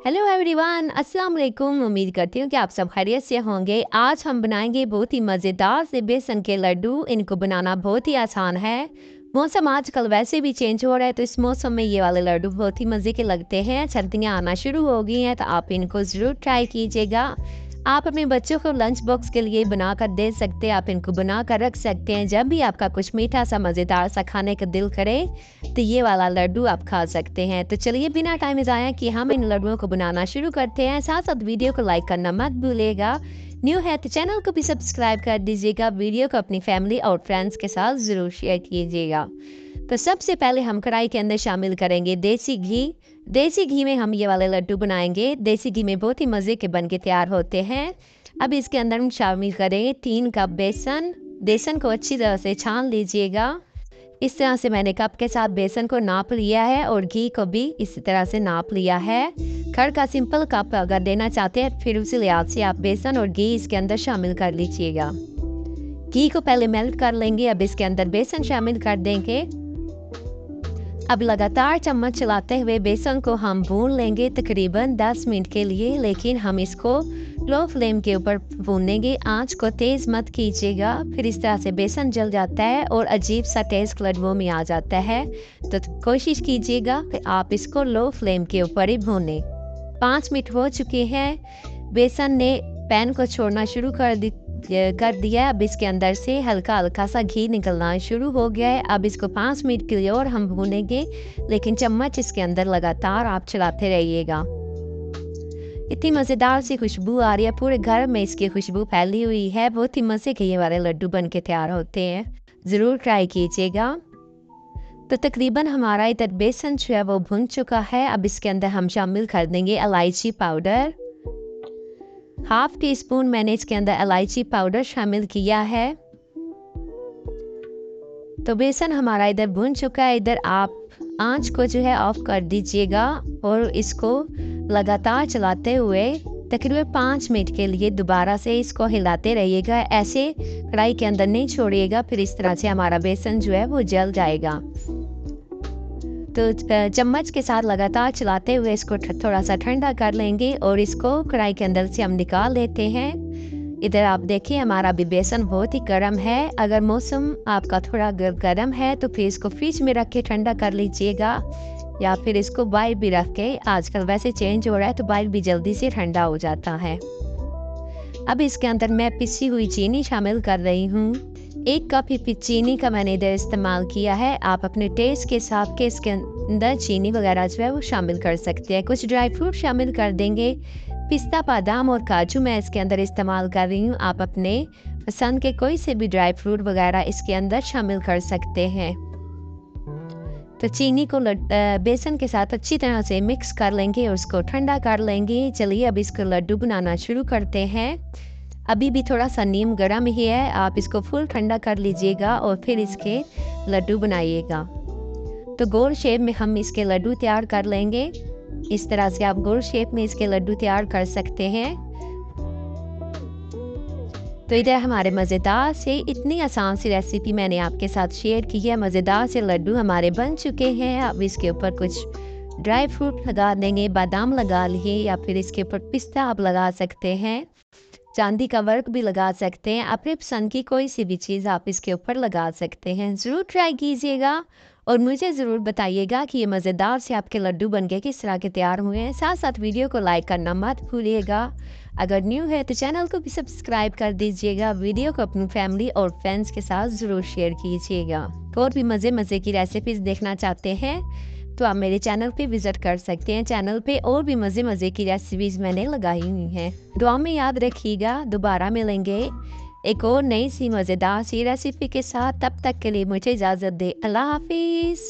Hello everyone, अस्सलाम वालेकुम। उम्मीद करती हूँ कि आप सब खैरियत से होंगे। आज हम बनाएंगे बहुत ही मज़ेदार से बेसन के लड्डू। इनको बनाना बहुत ही आसान है। मौसम आजकल वैसे भी चेंज हो रहा है, तो इस मौसम में ये वाले लड्डू बहुत ही मज़े के लगते हैं। सर्दियाँ आना शुरू हो गई हैं, तो आप इनको ज़रूर ट्राई कीजिएगा। आप अपने बच्चों को लंच बॉक्स के लिए बना कर दे सकते हैं। आप इनको बना कर रख सकते हैं। जब भी आपका कुछ मीठा सा मज़ेदार सा खाने का दिल करे, तो ये वाला लड्डू आप खा सकते हैं। तो चलिए बिना टाइम ज़ाया कि हम इन लड्डुओं को बनाना शुरू करते हैं। साथ साथ वीडियो को लाइक करना मत भूलिएगा। न्यू है तो चैनल को भी सब्सक्राइब कर दीजिएगा। वीडियो को अपनी फैमिली और फ्रेंड्स के साथ ज़रूर शेयर कीजिएगा। तो सबसे पहले हम कढ़ाई के अंदर शामिल करेंगे देसी घी। देसी घी में हम ये वाले लड्डू बनाएंगे। देसी घी में बहुत ही मज़े के बन के तैयार होते हैं। अब इसके अंदर हम शामिल करेंगे 3 कप बेसन। बेसन को अच्छी तरह से छान लीजिएगा। इस तरह से मैंने कप के साथ बेसन को नाप लिया है और घी को भी इसी तरह से नाप लिया है। खड़ का सिंपल कप अगर देना चाहते हैं, फिर उसी लिहाज से आप बेसन और घी इसके अंदर शामिल कर लीजिएगा। घी को पहले मेल्ट कर लेंगे। अब इसके अंदर बेसन शामिल कर देंगे। अब लगातार चम्मच चलाते हुए बेसन को हम भून लेंगे तकरीबन 10 मिनट के लिए, लेकिन हम इसको लो फ्लेम के ऊपर भूनेंगे। आंच को तेज़ मत कीजिएगा, फिर इस तरह से बेसन जल जाता है और अजीब सा टेस्ट लड्डुओं में आ जाता है। तो कोशिश कीजिएगा कि आप इसको लो फ्लेम के ऊपर ही भूनें। 5 मिनट हो चुके हैं। बेसन ने पैन को छोड़ना शुरू कर दिया है। अब इसके अंदर से हल्का हल्का सा घी निकलना शुरू हो गया है। अब इसको 5 मिनट के लिए और हम भूनेंगे, लेकिन चम्मच इसके अंदर लगातार आप चलाते रहिएगा। इतनी मज़ेदार सी खुशबू आ रही है, पूरे घर में इसकी खुशबू फैली हुई है। बहुत ही मज़े के ये वाले लड्डू बन के तैयार होते हैं। ज़रूर ट्राई कीजिएगा। तो तकरीबन हमारा इधर बेसन जो है वो भुन चुका है। अब इसके अंदर हम शामिल कर देंगे इलायची पाउडर। हाफ टी स्पून मैंने इसके अंदर इलायची पाउडर शामिल किया है। तो बेसन हमारा इधर भुन चुका है। इधर आप आंच को जो है ऑफ कर दीजिएगा और इसको लगातार चलाते हुए तकरीबन 5 मिनट के लिए दोबारा से इसको हिलाते रहिएगा। ऐसे कढ़ाई के अंदर नहीं छोड़िएगा, फिर इस तरह से हमारा बेसन जो है वो जल जाएगा। तो चम्मच के साथ लगातार चलाते हुए इसको थोड़ा सा ठंडा कर लेंगे और इसको कढ़ाई के अंदर से हम निकाल लेते हैं। इधर आप देखिए हमारा भी बेसन बहुत ही गर्म है। अगर मौसम आपका थोड़ा गर्म है तो फिर इसको फ्रिज में रख के ठंडा कर लीजिएगा, या फिर इसको बाहर भी रख के, आजकल वैसे चेंज हो रहा है तो बाहर भी जल्दी से ठंडा हो जाता है। अब इसके अंदर मैं पिसी हुई चीनी शामिल कर रही हूँ। 1 कप ही चीनी का मैंने इधर इस्तेमाल किया है। आप अपने टेस्ट के हिसाब के इसके अंदर चीनी वगैरह जो है वो शामिल कर सकते हैं। कुछ ड्राई फ्रूट शामिल कर देंगे। पिस्ता, बादाम और काजू मैं इसके अंदर इस्तेमाल कर रही हूँ। आप अपने पसंद के कोई से भी ड्राई फ्रूट वगैरह इसके अंदर शामिल कर सकते हैं। तो चीनी को बेसन के साथ अच्छी तरह से मिक्स कर लेंगे और उसको ठंडा कर लेंगे। चलिए अब इसको लड्डू बनाना शुरू करते हैं। अभी भी थोड़ा सा नीम गर्म ही है। आप इसको फुल ठंडा कर लीजिएगा और फिर इसके लड्डू बनाइएगा। तो गोल शेप में हम इसके लड्डू तैयार कर लेंगे। इस तरह से आप गोल शेप में इसके लड्डू तैयार कर सकते हैं। तो इधर हमारे मज़ेदार से इतनी आसान सी रेसिपी मैंने आपके साथ शेयर की है। मज़ेदार से लड्डू हमारे बन चुके हैं। अब इसके ऊपर कुछ ड्राई फ्रूट लगा देंगे, बादाम लगा लिए, या फिर इसके ऊपर पिस्ता आप लगा सकते हैं। चांदी का वर्क भी लगा सकते हैं। अपने पसंद की कोई सी भी चीज़ आप इसके ऊपर लगा सकते हैं। ज़रूर ट्राई कीजिएगा और मुझे ज़रूर बताइएगा कि ये मज़ेदार से आपके लड्डू बन के किस तरह के तैयार हुए हैं। साथ साथ वीडियो को लाइक करना मत भूलिएगा। अगर न्यू है तो चैनल को भी सब्सक्राइब कर दीजिएगा। वीडियो को अपनी फैमिली और फ्रेंड्स के साथ ज़रूर शेयर कीजिएगा। और भी मज़े की रेसिपीज़ देखना चाहते हैं तो आप मेरे चैनल पे विज़िट कर सकते हैं। चैनल पे और भी मज़े की रेसिपीज़ मैंने लगाई हुई हैं। दुआ में याद रखिएगा। दोबारा मिलेंगे एक और नई सी मज़ेदार सी रेसिपी के साथ। तब तक के लिए मुझे इजाज़त दे। अल्लाह हाफिज़।